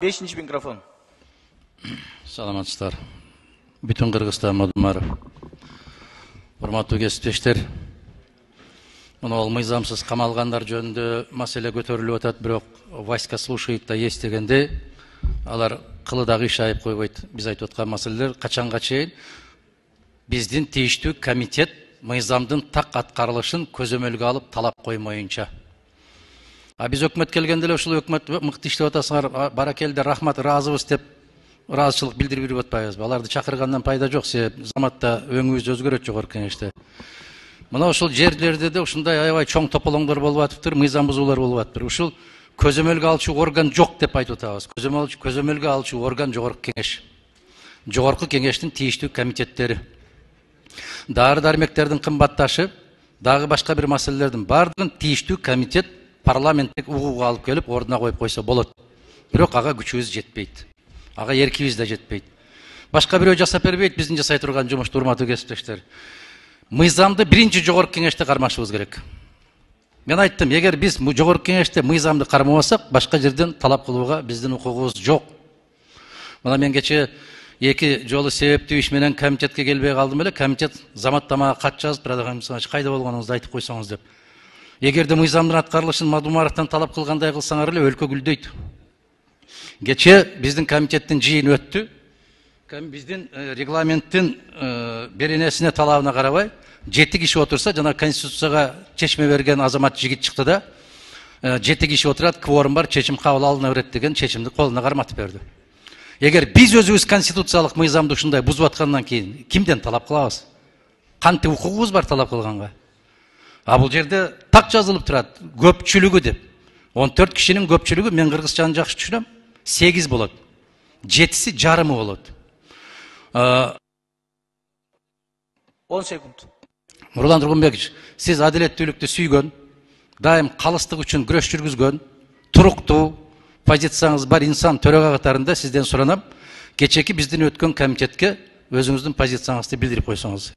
Beşinci mikrofon. Саламатсыздар. Бүтін Қырғызстан мадумары. Урматтуу кесиптештер. Мына мыйзамсыз камалгандар жөнүндө маселе көтөрүлүп атат, бирок Васька слушает да естигенде алар кылыдагы иш айып койбойт. Биз айтып аткан маселелер качанга чейин биздин тийиштүү комитет мыйзамдын так аткарылышын көзөмөлгө алып талап коймоюнча. Биз өкмөт келгенде эле ушул өкмөт мыкты иштеп атасыңар, баракелде, рахмат, ыраазыбыз деп ыраазычылык билдирип атпайбызбы? Аларды чакыргандан пайда жок, себеп заматта өңүбүз өзгөрөт жогорку кеңеште. Мына ушул жерлерде де ушундай аябай чоң тополоңдор болуп атыптыр, мыйзам бузуулар болуп атыптыр. Ушул көзөмөлгө алчу орган жок деп айтып атабыз. Көзөмөлгө алчу орган жогорку кеңеш. Жогорку кеңештин тийиштүү комитеттери. Дары-дармектердин кымбатташы, дагы башка бир маселелердин бардыгын тийиштүү комитет парламенттик угууга алып келип ордуна коюп койсо болот. Бирок ага күчүбүз жетпейт. Ага эркибиз да жетпейт. Башка бирөө жасап бербейт биздин жасай турган жумушту, урматтуу кесиптештер. Мыйзамды биринчи жогорку кеңеште кармашыбыз керек. Мен айттым, эгер биз жогорку кеңеште мыйзамды кармабасак, башка жерден талап кылууга биздин укугубуз жок. Мына мен кече эки жолу себептүү иш менен комитетке келбей калдым эле. Комитет заматтамага кат жазып, кайда болгонуңузду айтып койсоңуз деп. Эгерде мыйзамдын аткарылышын Мадумаровдон талап кылгандай кылсаңар эле өлкө гүлдөйт. Кече биздин комитеттин жыйыны өттү. Биздин регламенттин беренесине талабына карабай 7 киши отурса, жана конституцияга чечме берген азамат жигит чыкты да 7 киши отурат, кворум бар, чечим кабыл алына берет деген чечимди колуна карматып берди. Эгер биз өзүбүз конституциялык мыйзамды ушундай бузуп аткандан кийин кимден талап кылабыз? Кантип укугубуз бар талап кылганга? Бул жерде так жазылып турат, көпчүлүгү деп. 14 кишинин көпчүлүгү, мен кыргызчаны жакшы түшүнөм, 8 болот. 7си жарымы болот. 10 секунд. Нурлан Тургунбекович, сиз адилеттүүлүктү сүйгөн, дайым калыстык үчүн күрөш жүргүзгөн, туруктуу позицияңыз бар инсан төрага катарында сизден суранам, кечеки биздин өткөн комитетке өзүңүздүн позицияңызды билдирип койсоңуз.